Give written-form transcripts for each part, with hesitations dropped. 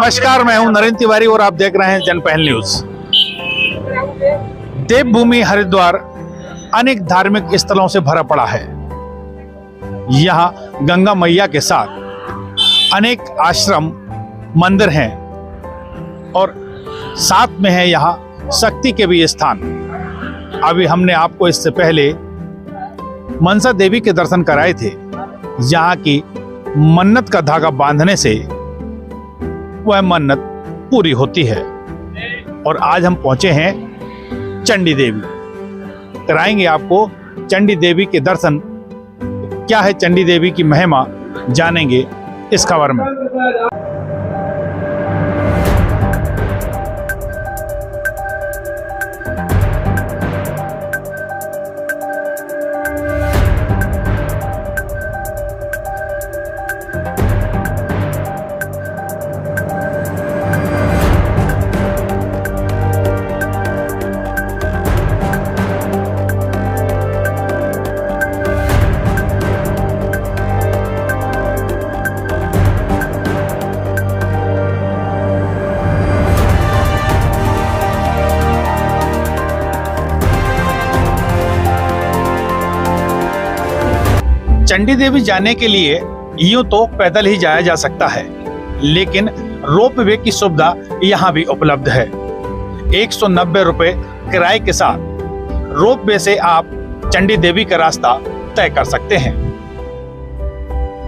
नमस्कार, मैं हूं नरेंद्र तिवारी और आप देख रहे हैं जनपहल न्यूज। देवभूमि हरिद्वार अनेक धार्मिक स्थलों से भरा पड़ा है। यहाँ गंगा मैया के साथ अनेक आश्रम मंदिर हैं और साथ में है यहाँ शक्ति के भी स्थान। अभी हमने आपको इससे पहले मनसा देवी के दर्शन कराए थे, जहाँ की मन्नत का धागा बांधने से वह मन्नत पूरी होती है। और आज हम पहुंचे हैं चंडी देवी। कराएंगे आपको चंडी देवी के दर्शन। क्या है चंडी देवी की महिमा, जानेंगे इस खबर में। चंडी देवी जाने के लिए यूं तो पैदल ही जाया जा सकता है, लेकिन रोपवे की सुविधा यहाँ भी उपलब्ध है। 190 रुपए किराए के साथ रोपवे से आप चंडी देवी का रास्ता तय कर सकते हैं।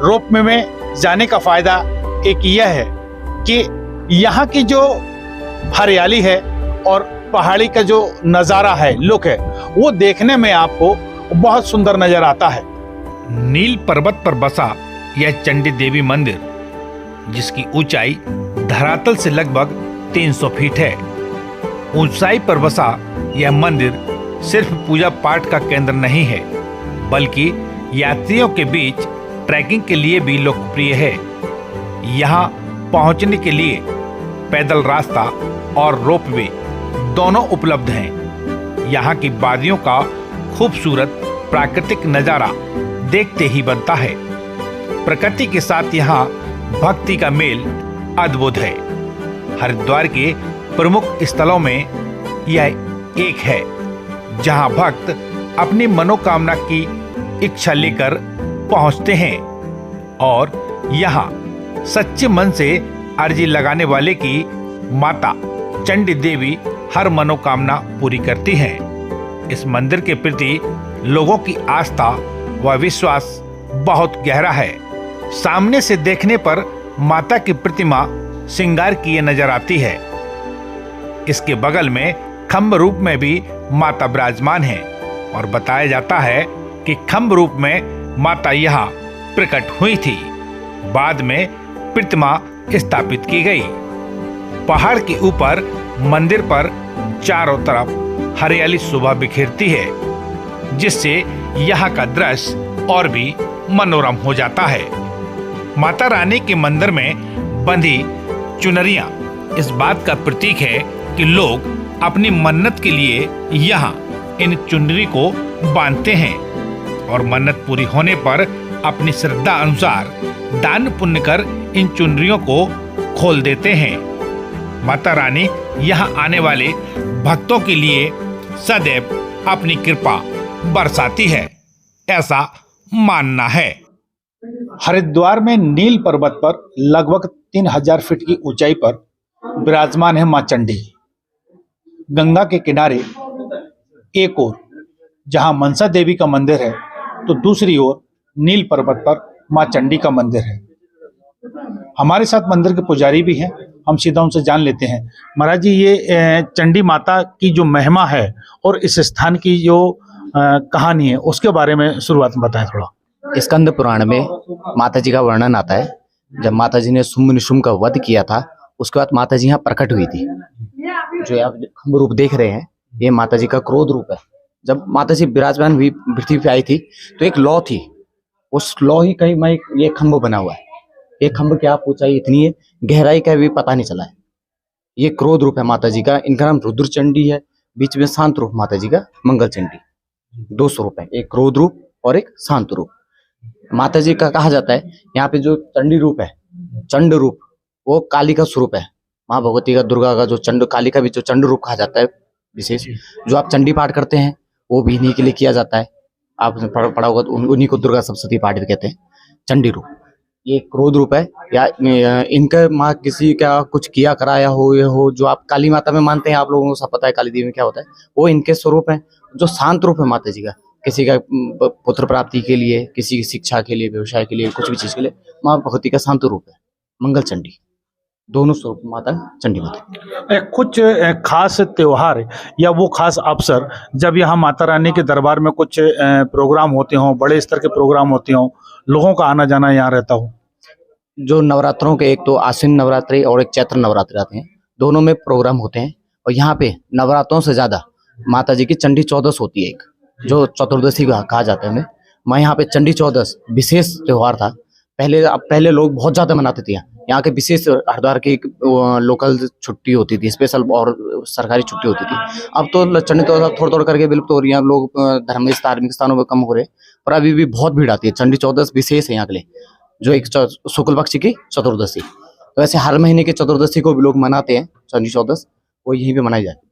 रोपवे में जाने का फायदा एक यह है कि यहाँ की जो हरियाली है और पहाड़ी का जो नज़ारा है, लुक है, वो देखने में आपको बहुत सुंदर नजर आता है। नील पर्वत पर बसा यह चंडी देवी मंदिर, जिसकी ऊंचाई धरातल से लगभग 300 फीट है। ऊंचाई पर बसा यह मंदिर सिर्फ पूजा पाठ का केंद्र नहीं है, बल्कि यात्रियों के बीच ट्रैकिंग के लिए भी लोकप्रिय है। यहाँ पहुँचने के लिए पैदल रास्ता और रोपवे दोनों उपलब्ध हैं। यहाँ की वादियों का खूबसूरत प्राकृतिक नज़ारा देखते ही बनता है। प्रकृति के साथ यहाँ भक्ति का मेल अद्भुत है। हरिद्वार के प्रमुख स्थलों में यह एक है, जहाँ भक्त अपनी मनोकामना की इच्छा लेकर पहुँचते हैं और यहाँ सच्चे मन से अर्जी लगाने वाले की माता चंडी देवी हर मनोकामना पूरी करती हैं। इस मंदिर के प्रति लोगों की आस्था वह विश्वास बहुत गहरा है। सामने से देखने पर माता की प्रतिमा श्रृंगार किए नजर आती है। इसके बगल में खम्भ रूप में भी माता विराजमान है और बताया जाता है कि खम्भ रूप में माता यहाँ प्रकट हुई थी। बाद में प्रतिमा स्थापित की गई। पहाड़ के ऊपर मंदिर पर चारों तरफ हरियाली शोभा बिखेरती है, जिससे यहाँ का दृश्य और भी मनोरम हो जाता है। माता रानी के मंदिर में बंधी चुनरियाँ इस बात का प्रतीक है कि लोग अपनी मन्नत के लिए यहाँ इन चुनरी को बांधते हैं और मन्नत पूरी होने पर अपनी श्रद्धा अनुसार दान पुण्य कर इन चुनरियों को खोल देते हैं। माता रानी यहाँ आने वाले भक्तों के लिए सदैव अपनी कृपा बरसाती है, ऐसा मानना है। हरिद्वार में नील पर्वत पर लगभग 3000 फीट की ऊंचाई पर विराजमान है मां चंडी। गंगा के किनारे एक ओर जहां मनसा देवी का मंदिर है, तो दूसरी ओर नील पर्वत पर मां चंडी का मंदिर है। हमारे साथ मंदिर के पुजारी भी हैं, हम सीधा उनसे जान लेते हैं। महाराज जी, ये चंडी माता की जो महिमा है और इस स्थान की जो कहानी है, उसके बारे में शुरुआत में बताएं थोड़ा। स्कंद पुराण में माता जी का वर्णन आता है। जब माता जी ने शुंभ निशुंभ का वध किया था, उसके बाद माता जी यहाँ प्रकट हुई थी। जो आप खम्भ रूप देख रहे हैं, ये माता जी का क्रोध रूप है। जब माता जी विराजमान हुई, पृथ्वी पे आई थी, तो एक लौ थी। उस लौ ही कहीं में ये खम्भ बना हुआ है। ये खम्भ की आप ऊंचाई इतनी है, गहराई का भी पता नहीं चला है। ये क्रोध रूप है माता जी का। इनका नाम रुद्र चंडी है। बीच में शांत रूप माता जी का मंगल चंडी। 2 स्वरूप है, एक क्रोध रूप और एक शांत रूप। माता जी का कहा जाता है यहाँ पे जो चंडी रूप है, चंड रूप, वो काली का स्वरूप है। माँ भगवती का, दुर्गा का, जो चंड, काली का भी जो चंड रूप कहा जाता है विशेष, जो आप चंडी पाठ करते हैं वो भी इन्हीं के लिए किया जाता है। आपने पढ़ा होगा, तो उन्हीं को दुर्गा सप्तशती पाठ कहते हैं, चंडी रूप। ये क्रोध रूप है, या इनका माँ किसी का कुछ किया कराया हो, ये हो, जो आप काली माता में मानते हैं, आप लोगों को सब पता है काली देवी में क्या होता है, वो इनके स्वरूप है। जो शांत रूप है माता जी का, किसी का पुत्र प्राप्ति के लिए, किसी की शिक्षा के लिए, व्यवसाय के लिए, कुछ भी चीज के लिए माँ भगवती का शांत रूप है। मंगल चंडी, दोनों स्वरूप माता चंडी माता। कुछ खास त्योहार या वो खास अवसर जब यहाँ माता रानी के दरबार में कुछ प्रोग्राम होते हों, बड़े स्तर के प्रोग्राम होते हों, लोगों का आना जाना यहाँ रहता हो? जो नवरात्रों के, एक तो आश्विन नवरात्रि और एक चैत्र नवरात्रि आते हैं, दोनों में प्रोग्राम होते हैं। और यहाँ पे नवरात्रों से ज्यादा माता जी की चंडी चौदस होती है, एक जो चतुर्दशी कहा जाता है हमें। मैं यहाँ पे चंडी चौदस विशेष त्योहार था। पहले लोग बहुत ज्यादा मनाते थे। यहाँ के विशेष हरिद्वार की लोकल छुट्टी होती थी, स्पेशल और सरकारी छुट्टी होती थी। अब तो चंडी चौदस थोड़ा कर विलुप्त तो हो रही है, लोग धार्मिक स्थानों में कम हो रहे, पर अभी भी बहुत भीड़ आती है। चंडी चौदस विशेष है यहाँ के लिए, जो एक शुक्ल पक्ष की चतुर्दशी। तो वैसे हर महीने की चतुर्दशी को भी लोग मनाते हैं, चंडी चौदस वो यहीं पे मनाई जाती है।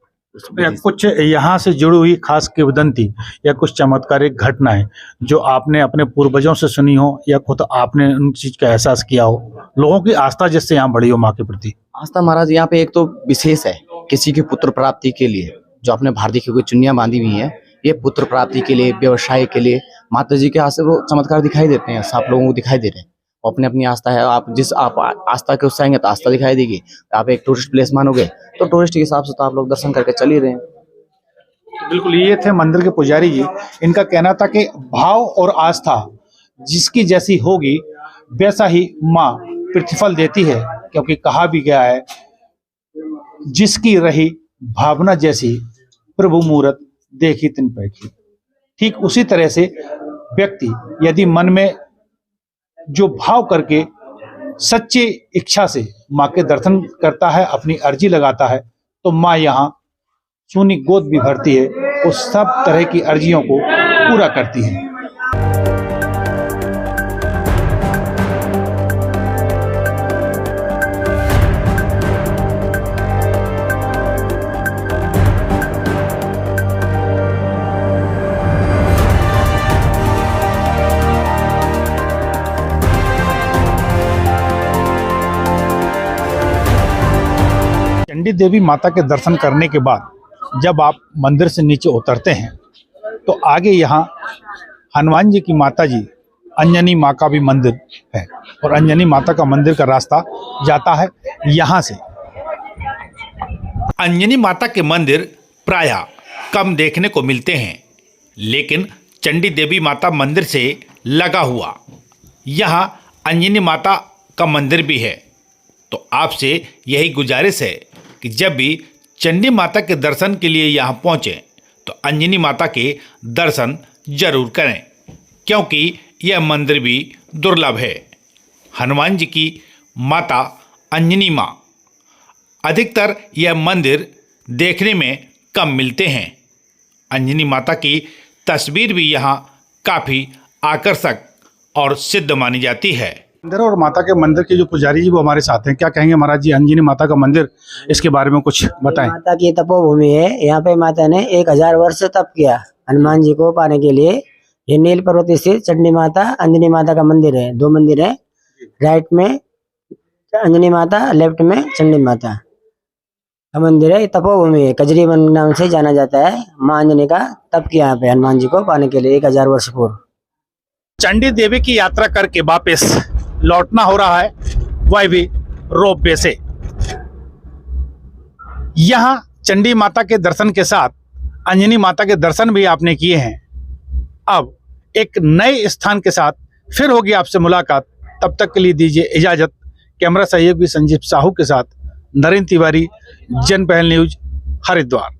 कुछ यहाँ से जुड़ी हुई खास किंवदंती या कुछ चमत्कारिक घटनाएं जो आपने अपने पूर्वजों से सुनी हो या खुद आपने उन चीज का एहसास किया हो, लोगों की आस्था जिससे यहाँ बढ़ी हो माँ के प्रति? आस्था महाराज यहाँ पे एक तो विशेष है, किसी की पुत्र प्राप्ति के लिए जो अपने भारतीय की कोई चुन्नियां बांधी हुई है, ये पुत्र प्राप्ति के लिए, व्यवसाय के लिए माता जी के हाथ से वो चमत्कार दिखाई देते हैं। सब लोगों को दिखाई दे रहे हैं। अपनी अपनी आस्था है, आप आस्था के उससे आएंगे तो आस्था दिखाई देगी। आप एक टूरिस्ट प्लेस मानोगे तो टूरिस्ट के हिसाब से तो आप लोग दर्शन करके चल ही रहे हैं। तो बिल्कुल, ये थे मंदिर के पुजारी जी। इनका कहना था कि भाव और आस्था जिसकी जैसी होगी वैसा ही माँ प्रतिफल देती है, क्योंकि कहा भी गया है, जिसकी रही भावना जैसी प्रभु मूरत देखी तिन पैठी। ठीक उसी तरह से व्यक्ति यदि मन में जो भाव करके सच्ची इच्छा से माँ के दर्शन करता है, अपनी अर्जी लगाता है, तो माँ यहाँ सूनी गोद भी भरती है, उस सब तरह की अर्जियों को पूरा करती है। चंडी देवी माता के दर्शन करने के बाद जब आप मंदिर से नीचे उतरते हैं तो आगे यहाँ हनुमान जी की माता जी अंजनी माँ का भी मंदिर है, और अंजनी माता का मंदिर का रास्ता जाता है यहाँ से। अंजनी माता के मंदिर प्रायः कम देखने को मिलते हैं, लेकिन चंडी देवी माता मंदिर से लगा हुआ यहाँ अंजनी माता का मंदिर भी है। तो आपसे यही गुजारिश है कि जब भी चंडी माता के दर्शन के लिए यहाँ पहुँचें तो अंजनी माता के दर्शन जरूर करें, क्योंकि यह मंदिर भी दुर्लभ है। हनुमान जी की माता अंजनी माँ, अधिकतर यह मंदिर देखने में कम मिलते हैं। अंजनी माता की तस्वीर भी यहाँ काफ़ी आकर्षक और सिद्ध मानी जाती है। मंदिर और माता के मंदिर के जो पुजारी जी वो हमारे साथ हैं, क्या कहेंगे महाराज जी? अंजनी माता का मंदिर, इसके बारे में कुछ बताएं। माता की तपोभूमि है। यहाँ पे माता ने 1000 वर्ष तप किया हनुमान जी को पाने के लिए। ये नील पर्वत स्थित चंडी माता अंजनी माता का मंदिर है। 2 मंदिर है, राइट में अंजनी माता, लेफ्ट में चंडी माता का मंदिर है। तपोभूमि है, कजरी वन नाम से जाना जाता है। माँ अंजनी का तप किया यहाँ पे हनुमान जी को पाने के लिए 1000 वर्ष पूर्व। चंडी देवी की यात्रा करके वापस लौटना हो रहा है, वह भी रोपवे से। यहाँ चंडी माता के दर्शन के साथ अंजनी माता के दर्शन भी आपने किए हैं। अब एक नए स्थान के साथ फिर होगी आपसे मुलाकात। तब तक के लिए दीजिए इजाजत। कैमरा सहयोगी संजीव साहू के साथ नरेंद्र तिवारी, जनपहल न्यूज, हरिद्वार।